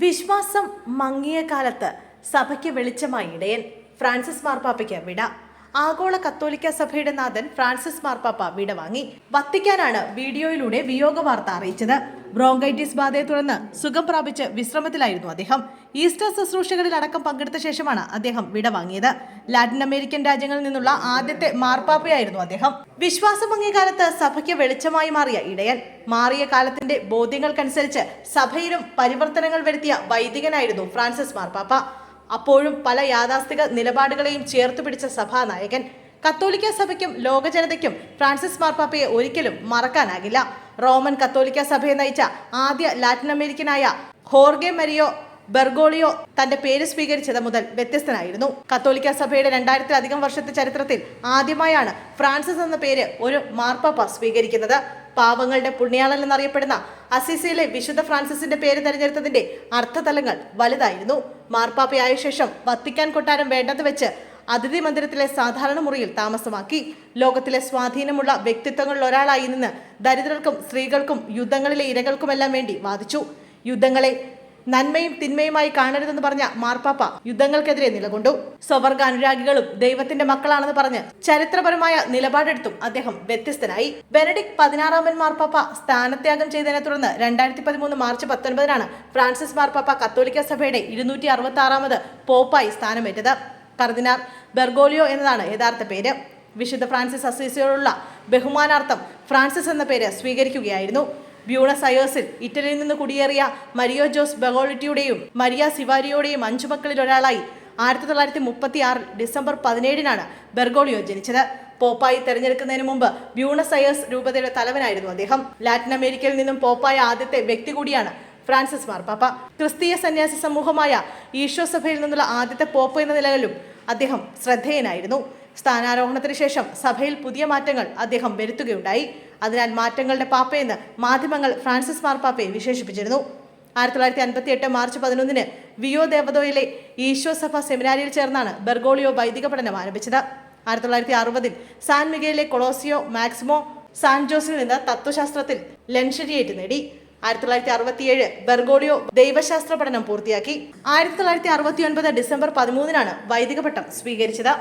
വിശ്വാസം മങ്ങിയ കാലത്ത് സഭയ്ക്ക് വെളിച്ചമായി ഇടയൻ. ഫ്രാൻസിസ് മാർപ്പാപ്പയ്ക്ക് വിട. ആഗോള കത്തോലിക്ക സഭയുടെ നാഥൻ ഫ്രാൻസിസ് മാർപ്പാപ്പ വിടവാങ്ങി. വത്തിക്കാനാണ് വീഡിയോയിലൂടെ വിയോഗ വാർത്ത അറിയിച്ചത്. ബ്രോങ്കൈറ്റിസ് ബാധയെ തുടർന്ന് സുഖം പ്രാപിച്ച് വിശ്രമത്തിലായിരുന്നു അദ്ദേഹം. ഈസ്റ്റർ ശുശ്രൂഷകളിൽ അടക്കം പങ്കെടുത്ത ശേഷമാണ് അദ്ദേഹം വിടവാങ്ങിയത്. ലാറ്റിൻ അമേരിക്കൻ രാജ്യങ്ങളിൽ നിന്നുള്ള ആദ്യത്തെ മാർപ്പാപ്പയായിരുന്നു അദ്ദേഹം. വിശ്വാസമങ്ങിയ കാലത്ത് സഭയ്ക്ക് വെളിച്ചമായി മാറിയ ഇടയൻ. മാറിയ കാലത്തിന്റെ ബോധ്യങ്ങൾക്കനുസരിച്ച് സഭയിലും പരിവർത്തനങ്ങൾ വരുത്തിയ വൈദികനായിരുന്നു ഫ്രാൻസിസ് മാർപ്പാപ്പ. അപ്പോഴും പല യാഥാസ്ഥിക നിലപാടുകളെയും ചേർത്തു പിടിച്ച സഭാനായകൻ. കത്തോലിക്ക സഭയ്ക്കും ലോക ജനതയ്ക്കും ഫ്രാൻസിസ് മാർപ്പാപ്പയെ ഒരിക്കലും മറക്കാനാകില്ല. റോമൻ കത്തോലിക്ക സഭയെ നയിച്ച ആദ്യ ലാറ്റിൻ അമേരിക്കനായ ഹോർഗെ മരിയോ ബെർഗോളിയോ തന്റെ പേര് സ്വീകരിച്ചത് മുതൽ വ്യത്യസ്തനായിരുന്നു. കത്തോലിക്ക സഭയുടെ 2000-ലധികം വർഷത്തെ ചരിത്രത്തിൽ ആദ്യമായാണ് ഫ്രാൻസിസ് എന്ന പേര് ഒരു മാർപ്പാപ്പ സ്വീകരിക്കുന്നത്. പാവങ്ങളുടെ പുണ്യാളൻ എന്നറിയപ്പെടുന്ന അസിസിയിലെ വിശുദ്ധ ഫ്രാൻസിസിന്റെ പേര് തെരഞ്ഞെടുത്തതിന്റെ അർത്ഥതലങ്ങൾ വലുതായിരുന്നു. മാർപ്പാപ്പയായ ശേഷം വത്തിക്കാൻ കൊട്ടാരം വേണ്ടെന്ന് വെച്ച് അതിഥി മന്ദിരത്തിലെ സാധാരണ മുറിയിൽ താമസമാക്കി. ലോകത്തിലെ സ്വാധീനമുള്ള വ്യക്തിത്വങ്ങളിൽ ഒരാളായി നിന്ന് ദരിദ്രർക്കും സ്ത്രീകൾക്കും യുദ്ധങ്ങളിലെ ഇരകൾക്കുമെല്ലാം വേണ്ടി വാദിച്ചു. യുദ്ധങ്ങളെ നന്മയും തിന്മയുമായി കാണരുതെന്ന് പറഞ്ഞ മാർപ്പാപ്പ യുദ്ധങ്ങൾക്കെതിരെ നിലകൊണ്ടു. സ്വവർഗ അനുരാഗികളും ദൈവത്തിന്റെ മക്കളാണെന്ന് പറഞ്ഞ് ചരിത്രപരമായ നിലപാടെടുത്തും അദ്ദേഹം വ്യത്യസ്തനായി. ബെനഡിക്ട് 16 മാർപ്പാപ്പ സ്ഥാനത്യാഗം ചെയ്തതിനെ തുടർന്ന് 2013 മാർച്ച് 19 ഫ്രാൻസിസ് മാർപ്പാപ്പ കത്തോലിക്ക സഭയുടെ 266 പോപ്പായി സ്ഥാനമേറ്റത്. കർദിനാൾ ബെർഗോളിയോ എന്നതാണ് യഥാർത്ഥ പേര്. വിശുദ്ധ ഫ്രാൻസിസ് അസീസിയോടുള്ള ബഹുമാനാർത്ഥം ഫ്രാൻസിസ് എന്ന പേര് സ്വീകരിക്കുകയായിരുന്നു. ബ്യൂണസ് അയേഴ്സിൽ ഇറ്റലിയിൽ നിന്ന് കുടിയേറിയ മരിയോ ജോസ് ബെഗോളിറ്റിയുടെയും മരിയ സിവാരിയോടെയും 5 മക്കളിൽ ഒരാളായി 1936 ഡിസംബർ 17 ബെർഗോളിയോ ജനിച്ചത്. പോപ്പായി തെരഞ്ഞെടുക്കുന്നതിന് മുമ്പ് ബ്യൂണസ് അയേഴ്സ് രൂപതയുടെ തലവനായിരുന്നു അദ്ദേഹം. ലാറ്റിൻ അമേരിക്കയിൽ നിന്നും പോപ്പായ ആദ്യത്തെ വ്യക്തി കൂടിയാണ് ഫ്രാൻസിസ് മാർപ്പാപ്പ. ക്രിസ്തീയ സന്യാസി സമൂഹമായ ഈശോ സഭയിൽ നിന്നുള്ള ആദ്യത്തെ പോപ്പ് എന്ന നിലയിലും അദ്ദേഹം ശ്രദ്ധേയനായിരുന്നു. സ്ഥാനാരോഹണത്തിന് ശേഷം സഭയിൽ പുതിയ മാറ്റങ്ങൾ അദ്ദേഹം വരുത്തുകയുണ്ടായി. അതിനാൽ മാറ്റങ്ങളുടെ പാപ്പയെന്ന് മാധ്യമങ്ങൾ ഫ്രാൻസിസ് മാർപ്പാപ്പയെ വിശേഷിപ്പിച്ചിരുന്നു. 1958 മാർച്ച് 11 വിയോ ദേവദോയിലെ ഈശോ സഭ സെമിനാരിയിൽ ചേർന്നാണ് ബെർഗോളിയോ വൈദിക പഠനം ആരംഭിച്ചത്. 1960 സാൻ മിഗേലിലെ കൊളോസിയോ മാക്സിമോ സാൻ ജോസിൽ നിന്ന് തത്വശാസ്ത്രത്തിൽ ലെൻഷരിയേറ്റ് നേടി. 1967 ബെർഗോളിയോ ദൈവശാസ്ത്ര പഠനം പൂർത്തിയാക്കി. 1969 ഡിസംബർ 13 വൈദിക പട്ടം സ്വീകരിച്ചത്.